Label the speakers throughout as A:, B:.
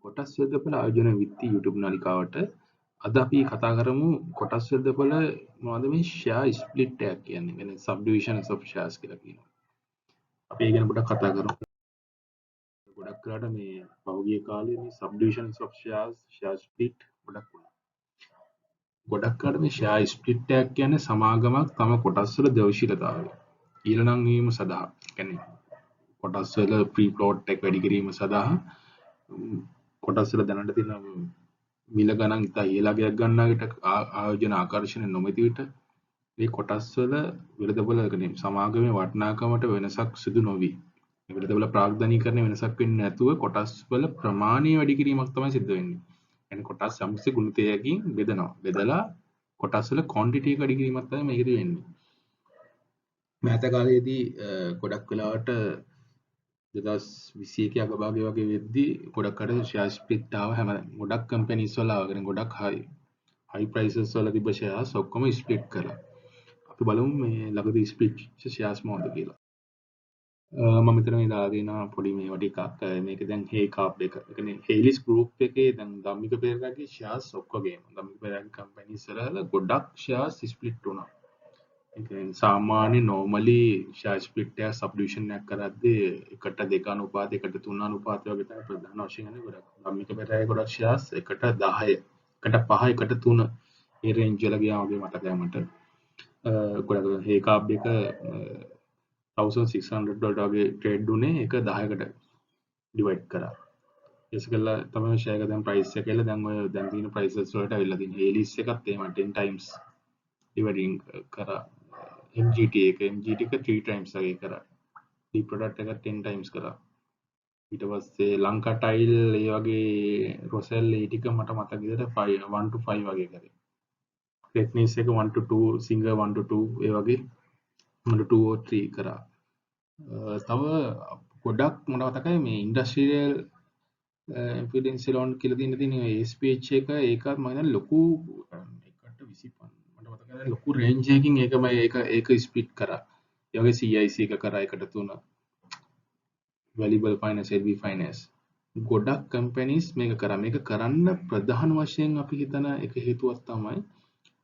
A: කොටස් වෙළඳපොළ ආයෝජන විත්ති YouTube නාලිකාවට අද අපි කතා කරමු කොටස් වෙළඳපොළ මොනවද මේ share split එකක් කියන්නේ. කියන්නේ subdivisions of shares කියලා කියනවා. අපි ඒ ගැන පොඩ්ඩක් කතා කරමු. ගොඩක් වෙලාට මේ පහුගිය කාලේ මේ subdivisions of shares share split ගොඩක් වුණා. ගොඩක් වෙලාට මේ share split එකක් කියන්නේ සමාගමක් තම කොටස් වල දවශීලතාවය ඊළඟ වීම සඳහා කියන්නේ කොටස් වල free float එක වැඩි කිරීම සඳහා කොටස් වල දැනට තියෙන මිල ගණන් ඉතා ඉහළ ගයක් ගන්නාට ආයෝජන ආකර්ෂණ නොමැති විට මේ කොටස් වල වෙළඳපොළ කියන්නේ සමාගමේ වටිනාකමට වෙනසක් සිදු නොවි. වෙළඳපොළ ප්‍රාග්ධනීකරණය වෙනසක් වෙන්නේ නැතුව කොටස් වල ප්‍රමාණය වැඩි කිරීමක් තමයි සිද්ධ වෙන්නේ. يعني කොටස් සම්පූර්ණ ගුණිතයකින් බෙදනවා. බෙදලා කොටස් වල ක්වොන්ටිටි එක වැඩි කිරීමක් තමයි මේකදී වෙන්නේ. මෑත කාලයේදී ගොඩක් වෙලාවට 2021 අගභාගය වගේ වෙද්දී ගොඩක් අර ෂෙයාර් ස්ප්ලිට් ආව හැම ගොඩක් කම්පැනිස් වල ආවගෙන ගොඩක් හයි ප්‍රයිසස් වල තිබ්බ ෂෙයාර්ස් ඔක්කොම ස්ප්ලිට් කළා. අපි බලමු මේ ළඟදී ස්ප්ලිට් ෂෙයාර්ස් මොනවද කියලා. මම මෙතන මේ දාලා තියෙනවා පොඩි මේ වටි එකක්. මේක දැන් හේකාප් එක. ඒ කියන්නේ හේලිස් ගෲප් එකේ දැන් ධම්මික පෙරේරාගේ ෂෙයාර්ස් ඔක්කොගේම ධම්මික පෙරේරාගේ කම්පැනිස් වල ගොඩක් ෂෙයාර්ස් ස්ප්ලිට් වුණා. සාමාන්‍ය නෝමලි ෂෙයාර් ස්ප්ලිට් එක සබ්ඩිවිෂන් එකක් කරද්දී එකට 2 අනුපාත එකට 3 අනුපාත වගේ තමයි ප්‍රධාන වශයෙන් යන්නේ ගොඩක්. ධම්මික පෙරේරාගේ ගොඩක් ෂෙයාර්ස් එකට 10 එකට 5 එකට 3 ඒ රේන්ජ් වල ගියා වගේ මතකයි මට. ගොඩක් හේකාබ් එක $1600 වගේ ට්‍රේඩ් උනේ ඒක 10කට ඩිවයිඩ් කරා. ඒස් කළා තමයි ෂෙයාර් එක දැන් ප්‍රයිස් එක කියලා දැන් ඔය දැන් තියෙන ප්‍රයිසස් වලට අවිල්ලා තියෙන. හේලිස් එකත් එහෙම 10 times ඩිවයිඩින් කරා. MGT එක 3 times වගේ කරා. D product එක 10 times කරා. ඊට පස්සේ ලංකා ටයිල් ඒ වගේ රොසෙල් ඒ ටික මට මතක විදිහට 1 to 5 වගේ කරේ. ටෙක්නික්ස් එක 1 to 2 සිංගර් 1 to 2 ඒ වගේ 1 to 2 or 3 කරා. තව ගොඩක් මට මතකයි මේ ඉන්ඩස්ට්‍රියල් එම්පිඩන්ස් ලෝන් කියලා තියෙන SPH එක ඒකත් මම හිතන්නේ ලොකු 125 මට මතකයි ලොකු රේන්ජ් එකකින් ඒක ස්ප්ලිට් කරා. ඒ වගේ CIC එක කරා 1 3 valuable finance LV finance ගොඩක් කම්පැනිස් මේක කරා. මේක කරන්න ප්‍රධාන වශයෙන් අපි හිතන එක හේතුවක් තමයි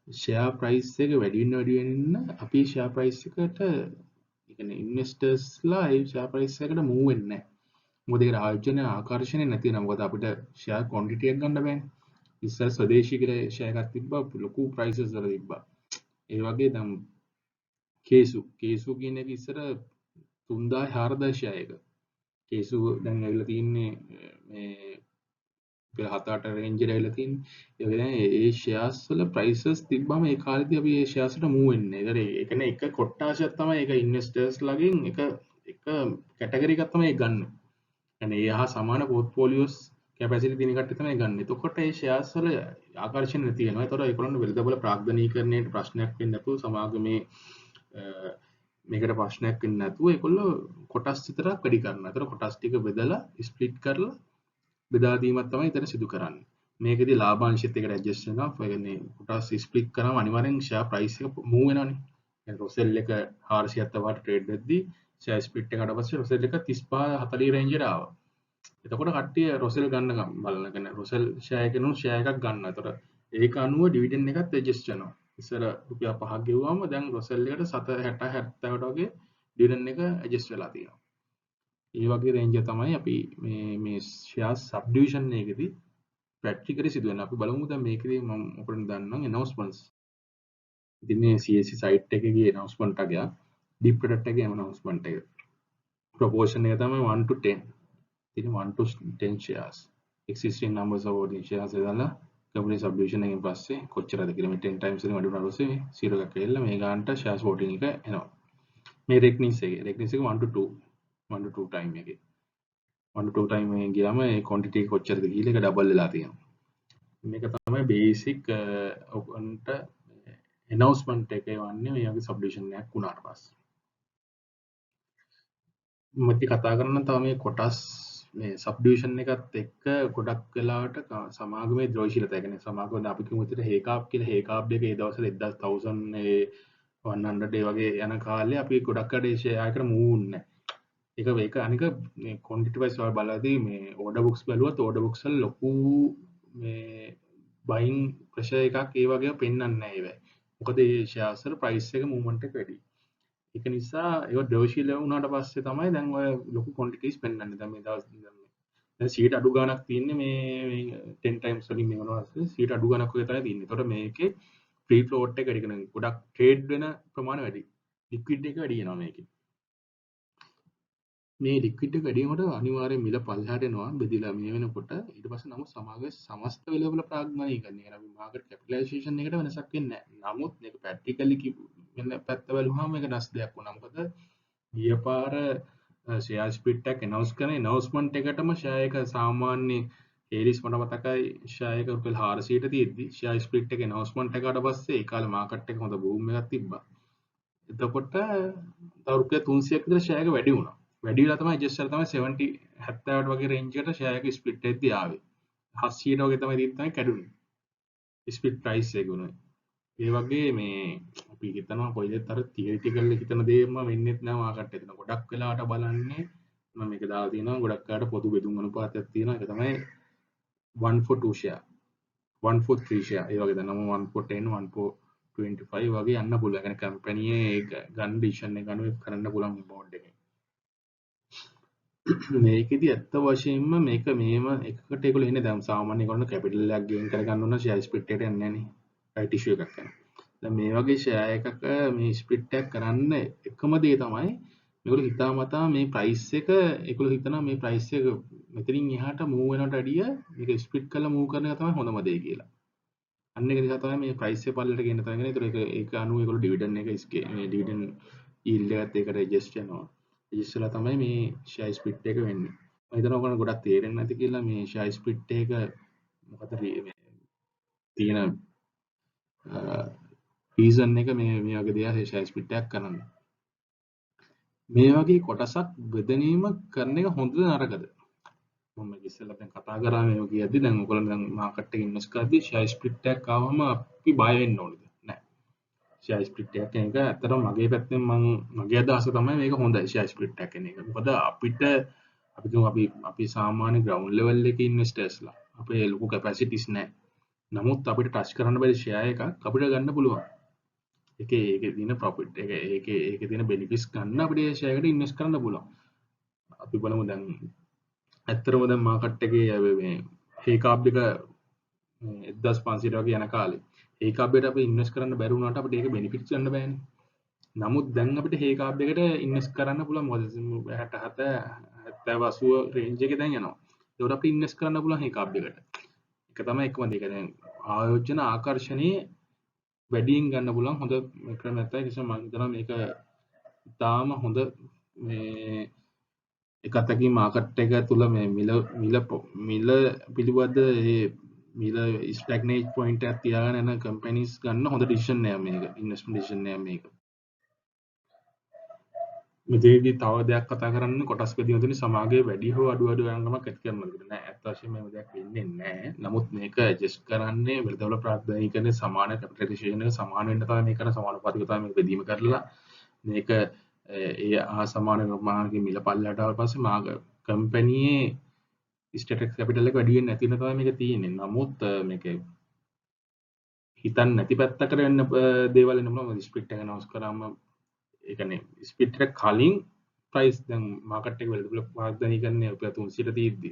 A: ෂෙයාර් ප්‍රයිස් එක වැඩි වෙන්න අපි ෂෙයාර් ප්‍රයිස් එකට ඒ කියන්නේ ඉන්වෙස්ටර්ස්ලා ඒ ෂෙයාර් ප්‍රයිස් එකට මූව් වෙන්නේ නැහැ. මොකද ඒක ආයෝජන ආකර්ෂණය නැති වෙනවා. මොකද අපිට ෂෙයාර් ක්වොන්ටිටි එකක් ගන්න බෑනේ. ඉස්සර ස්වදේශී කියලා ෂෙයාර් එකක් තිබ්බා ලොකු ප්‍රයිසස් වල තිබ්බා. ඒ වගේ දැන් කේසු කියන එක ඉස්සර 3000 4000 ෂෙයාර් එක. කේසු දැන් ඇවිල්ලා තින්නේ මේ 7-8 රේන්ජ් එකට ඇවිල්ලා තින්නේ. ඒ වගේ දැන් ඒ ෂෙයාර්ස් වල ප්‍රයිසස් තිබ්බම ඒ කාලෙදී අපි ඒ ෂෙයාර්ස් වලට මූව් වෙන්නේ. ඒ කියන්නේ එක කොට්ටාශයක් තමයි ඒක ඉන්වෙස්ටර්ස් ලගෙන් එක කැටගරි එකක් තමයි ගන්න. يعني ඒ හා සමාන පෝර්ට්ෆෝලියෝස් කැපැසිටි තියෙන කට්ටිය තමයි ගන්න. එතකොට ඒ ෂෙයාර්ස් වල ආකර්ෂණය තියෙනවා. ඒතකොට ඒගොල්ලන්ට වෙළඳපොළ ප්‍රාග්ධනීකරණයට ප්‍රශ්නයක් වෙන්නේ නැතුව සමාගමේ මේකට ප්‍රශ්නයක් වෙන්නේ නැතුව ඒගොල්ලෝ කොටස් විතරක් වැඩි කරනවා. ඒතර කොටස් ටික බෙදලා ස්ප්ලිට් කරලා බෙදා දීමක් තමයි එතන සිදු කරන්නේ. මේකෙදි ලාභාංශයත් එකට ඇඩ්ජස්ට් වෙනවා. ඒ කියන්නේ කොටස් ස්ප්ලිට් කරාම අනිවාර්යෙන් ෂෙයාර් ප්‍රයිස් එක මූව් වෙනවනේ. يعني රොසෙල් එක 470 වට ට්‍රේඩ් වෙද්දී ෂෙයාර් ස්ප්ලිට් එකට පස්සේ රොසෙල් එක 35 40 රේන්ජ් එකට ආවා. එතකොට කට්ටිය රොසෙල් ගන්න බලන කියන්නේ රොසෙල් ෂෙයාර් එකනොත් ෂෙයාර් එකක් ගන්නවා. එතකොට ඒක අනුව ඩිවිඩන්ඩ් එකත් ඇඩ්ජස්ට් වෙනවා. ඉස්සර රුපියල් 5ක් ගෙවුවාම දැන් රොසෙල් එකට 60 70කට වගේ ඩිවිඩන්ඩ් එක ඇඩ්ජස්ට් වෙලා තියෙනවා. ඒ වගේ රේන්ජ් එක තමයි අපි මේ ෂෙයාර් සබ්ඩිවිෂන් එකේදී ප්‍රැක්ටිකලි සිදුවෙනවා. අපි බලමු දැන් මේකේදී මම ඔපරන් දාන්නම් announcements. ඉතින් මේ CSC site එකේ ගිය announcement එකක් deep product එකේ announcement එක. proportion එක තමයි 1 to 10. ඉතින් 1 to 10 shares. existing numbers of voting shares දාලා company subdivision එකෙන් පස්සේ කොච්චරද කියලා මේ 10 times එකෙන් වැඩි වුණාට පස්සේ 0 එකක් ඇවිල්ලා මේ ගානට shares voting එක එනවා. මේ reckless එක 1 to 2 1 to 2 time එකේ 1 to 2 time එකේ ගියාම ඒ quantity කොච්චරද කියලා ඒක ඩබල් වෙලා තියෙනවා. මේක තමයි බේසික් ඔකන්ට announcement එකේ වන්නේ මේ වගේ subdivision එකක් වුණාට පස්සේ. මම කතා කරන්න තව මේ කොටස් මේ subdivision එකත් එක්ක ගොඩක් වෙලාවට සමාගමේ ද්‍රෝෂීලතා කියන්නේ සමාගම අපි කියමු විතර හේකාප් කියලා හේකාප් එක ඒ දවස්වල 1000 100 ඒ වගේ යන කාලේ අපි ගොඩක් අඩේ ෂෙයාර් එකට මූව් වුණේ නැහැ. ඒක අනික මේ quantity wise ඔයාලා බලද්දී මේ order books බැලුවත් order books වල ලොකු මේ buying pressure එකක් ඒ වගේ පෙන්වන්නේ නැහැ ඒවයි. මොකද මේ shares වල price එක movement එක වැඩි. ඒක නිසා ඒක දෝෂී ලැබ වුණාට පස්සේ තමයි දැන් ඔය ලොකු quantities පෙන්වන්නේ. දැන් මේ දවස් දැන් 100ට අඩු ගාණක් තියෙන්නේ මේ 10 times වලින් මේ වුණා පස්සේ 100ට අඩු ගාණක් වගේ තමයි තියෙන්නේ. ඒතකොට මේකේ free float එක වැඩි කරන ගොඩක් trade වෙන ප්‍රමාණය වැඩි. liquid එක වැඩි වෙනවා මේකේ. මේ ලික්විඩ් එක වැඩි වෙනකොට අනිවාර්යෙන් මිල පල්ලෙහාට එනවා බෙදිලා මේ වෙනකොට ඊට පස්සේ නමුත් සමාගයේ සමස්ත වෙලවල ප්‍රාග්මණීකරණය කරන මාකට් කැපිටලයිසේෂන් එකට වෙනසක් වෙන්නේ නැහැ. නමුත් මේක ප්‍රැක්ටිකලි වෙන පැත්ත බලුවහම මේක නස් දෙයක් වුණා. මොකද ගිය පාර ෂෙයා ස්ප්ලිට් එකක් ඇනවුන්ස් කරන ඇනවුන්ස්මන්ට් එකටම ෂෙයා එක සාමාන්‍ය හේරිස් මට මතකයි ෂෙයා එක රුපියල් 400ට තියෙද්දි ෂෙයා ස්ප්ලිට් එක ඇනවුන්ස්මන්ට් එකට පස්සේ ඒ කාලේ මාකට් එක හොඳ බූම් එකක් තිබ්බා. එතකොට තව රුපියල් 300ක් විතර ෂෙයා එක වැඩි වුණා. වැඩි වෙලා තමයි adjust වෙලා තමයි 70 70ට වගේ රේන්ජ් එකට ෂෙයා එක ස්ප්ලිට් වෙද්දී ආවේ. 700ට වගේ තමයි දීත් තමයි කැඩුනේ. ස්ප්ලිට් ප්‍රයිස් එක උනේ. ඒ වගේ මේ අපි හිතනවා කොයිදත් අර තියරිටිකල් හිතන දේම වෙන්නේ නැහැ මාකට් එකේ. ගොඩක් වෙලාවට බලන්නේ මම මේක දාලා තියෙනවා ගොඩක් වෙලාවට පොදු බෙදුම් අනුපාතයක් තියෙනවා. ඒක තමයි 1 for 2 share 1 for 3 share ඒ වගේ දැන් 1 for 10 1 for 25 වගේ යන්න පුළුවන්. ඒ කියන්නේ කම්පැනියේ ගන්න ඩිසිෂන් එක අනුව කරන්න පුළුවන් බෝඩ් එකේ. මේකෙදි ඇත්ත වශයෙන්ම මේක මේම එකකට ඒගොල්ලෝ එන්නේ දැන් සාමාන්‍ය ඒගොල්ලෝ කැපිටල් එකක් ගේන් කරගන්න ඕන ෂෙයා ස්ප්ලිට් එකට යන්නේ නැහනේ. රයිට් ඉෂුව එකක් යනවා. දැන් මේ වගේ ෂෙයා එකක මේ ස්ප්ලිට් එකක් කරන්න එකම දේ තමයි මේගොල්ලෝ හිතාමතා මේ ප්‍රයිස් එක ඒගොල්ලෝ හිතනවා මේ ප්‍රයිස් එක මෙතනින් එහාට මූව් වෙනවට වැඩිය මේක ස්ප්ලිට් කරලා මූව් කරන එක තමයි හොඳම දේ කියලා. අන්න ඒක නිසා තමයි මේ ප්‍රයිස් එක පල්ලට ගෙන්න තමයි. ඒතර ඒක අනුව ඒගොල්ලෝ ඩිවිඩන්ඩ් එක මේ ඩිවිඩන්ඩ් yield එකත් ඒකට ඇඩ්ජස්ට් වෙනවා. ඇඩ්ජස්ට් වෙලා තමයි මේ ෂෙයා ස්ප්ලිට් එක වෙන්නේ. මම හිතනවා ඔයගොල්ලෝ ගොඩක් තේරෙන්නේ නැති කියලා මේ ෂෙයා ස්ප්ලිට් එක මොකද මේ තියෙන රීසන් එක මේ වගේ දෙයක් ෂෙයා ස්ප්ලිට් එකක් කරන්න. මේ වගේ කොටසක් බෙදීම කරන එක හොඳද නරකද? මම ඉස්සෙල්ලා දැන් කතා කරා මේ කියද්දි දැන් ඔයගොල්ලෝ දැන් මාකට් එකේ ඉන්වෙස්ට් කරද්දි ෂෙයා ස්ප්ලිට් එකක් ආවම අපි බය වෙන්න ඕනද? නෑ. ෂෙයා ස්ප්ලිට් එකක් කියන එක ඇත්තටම මගේ පැත්තෙන් මගේ අදහස තමයි මේක හොඳයි ෂෙයා ස්ප්ලිට් එකක් කියන එක. මොකද අපිට අපි සාමාන්‍ය ග්‍රවුන්ඩ් ලෙවල් එකේ ඉන්වෙස්ටර්ස්ලා අපේ ලොකු කැපැසිටිස් නැහැ. නමුත් අපිට ටච් කරන්න බැරි ෂෙයා එකක් අපිට ගන්න පුළුවන්. ඒකේ තියෙන ප්‍රොෆිට් ඒකේ තියෙන බෙනිෆිට්ස් ගන්න අපිට ඒ ෂෙයා එකට ඉන්වෙස්ට් කරන්න පුළුවන්. අපි බලමු දැන් ඇත්තටම දැන් මාකට් එකේ මේ හේකාබ් එක 1500 වගේ යන කාලේ හේකාබ්බේට අපි ඉන්වෙස්ට් කරන්න බැරි වුණාට අපිට ඒක බෙනිෆිට්ස් ගන්න බෑනේ. නමුත් දැන් අපිට හේකාබ් එකට ඉන්වෙස්ට් කරන්න පුළුවන්. මොකද 67 70 80 රේන්ජ් එකේ දැන් යනවා. ඒකට අපිට ඉන්වෙස්ට් කරන්න පුළුවන් හේකාබ් එකට. ඒක තමයි එකම දේ. දැන් ආයෝජන ආකර්ෂණයේ වැඩියෙන් ගන්න පුළුවන් හොඳ ක්‍රමයක් තමයි. කිසිම මම හිතනවා මේක ඉතාම හොඳ මේ එක අතකින් මාකට් එක තුල මේ මිල පිළිබඳ ඒ මිල ස්ටැග්නේට් පොයින්ට් එකක් තියාගෙන යන කම්පැනිස් ගන්න හොඳ ඩිසිෂන් එකක් මේක. ඉන්වෙස්ට්මන්ට් ඩිසිෂන් එකක් මේක. මෙතනදී තව දෙයක් කතා කරන්න කොටස් බෙදීම තුනේ සමාගයේ වැඩි හෝ අඩු යනකමක් ඇති කරනවද නෑ. ඇත්ත වශයෙන්ම මේ දෙයක් වෙන්නේ නෑ. නමුත් මේක ඇඩ්ජස්ට් කරන්නේ වෙළඳපොළ ප්‍රාර්ථනායි සමාන කැපිටලයිසේෂන් එක සමාන වෙන්න තමයි මේක කරන සමානුපාතිකව තමයි මේක බෙදීම කරලා මේක ඒ සමාන ප්‍රමාණයක මිල පල්ලයට ආවට පස්සේ මාග කම්පැනියේ ස්ටේටස් කැපිටල් එක වැඩි වෙන්නේ නැති වෙන තමයි මේක තියෙන්නේ. නමුත් මේක හිතන්න නැති පැත්තකට වෙන්න දේවල් එන්න පුළුවන්. ස්ප්ලිට් එක අනවුන්ස් කරාම ඒ කියන්නේ ස්ප්ලිට් එක කලින් ප්‍රයිස් දැන් මාකට් එක වෙළඳපොළ වාග්දානය කරන්නේ රුපියල් 300ට තියෙද්දි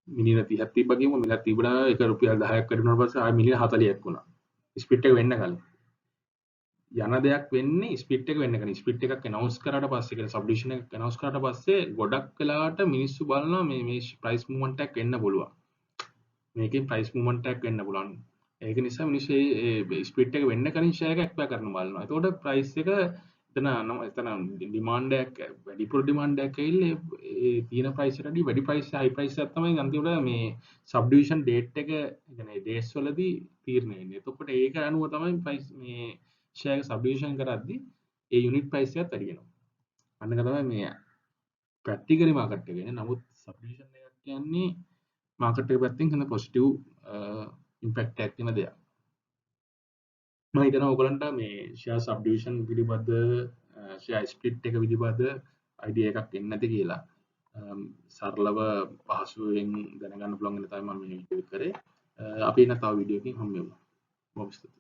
A: මිලියන 30ක් තිබ්බා කියමු. මිලක් තිබුණා ඒක රුපියල් 10ක් වැඩි වුණාට පස්සේ ආයෙ මිලියන 40ක් වුණා. ස්ප්ලිට් එක වෙන්න කලින් යන දෙයක් වෙන්නේ ස්ප්ලිට් එක වෙන්න කලින්. ස්ප්ලිට් එකක් ඇනවුන්ස් කරාට පස්සේ කියන සබ්ඩිවිෂන් එකක් ඇනවුන්ස් කරාට පස්සේ ගොඩක් වෙලාවට මිනිස්සු බලනවා මේ ප්‍රයිස් මූව්මන්ට් එකක් එන්න පුළුවන්. මේකෙන් ප්‍රයිස් මූව්මන්ට් එකක් වෙන්න පුළුවන්. ඒක නිසා මිනිස්සු ඒ ස්ප්ලිට් එක වෙන්න කලින් ෂෙයා එක ඇක්වයර් කරන්න බලනවා. එතකොට ප්‍රයිස් එක එතන ඩිමාන්ඩ් එකක් වැඩිපුර ඩිමාන්ඩ් එකක් ඇවිල්ලා ඒ තියෙන ප්‍රයිස් එකට වැඩි ප්‍රයිස් හයි ප්‍රයිස් එකක් තමයි අන්තිමට මේ සබ්ඩිවිෂන් ඩේට් එක يعني ඩේට්ස් වලදී තීරණය වෙන්නේ. එතකොට ඒක අනුව තමයි ප්‍රයිස් මේ ෂෙයා එක සබ්ඩිවිෂන් කරද්දී ඒ යුනිට් ප්‍රයිස් එකත් වැඩි වෙනවා. අන්න ඒක තමයි මේ ප්‍රැක්ටිකලි මාකට් එක වෙන්නේ. නමුත් සබ්ඩිවිෂන් එකක් කියන්නේ මාකට් එක පැත්තෙන් හොඳ පොසිටිව් ඉම්පැක්ට් එකක් තියෙන දෙයක්. මම හිතනවා ඔයගලන්ට මේ ෂෙයා සබ්ඩිවිෂන් පිළිබඳ ෂෙයා ස්ප්ලිට් එක පිළිබඳ අයිඩියා එකක් එන්නේ නැති කියලා සරලව පහසුවෙන් දැනගන්න පුළුවන් වෙන තමයි මම මේ වීඩියෝ එක කරේ. අපි එන තව වීඩියෝ එකකින් හම්බෙමු. බොහොම ස්තුතියි.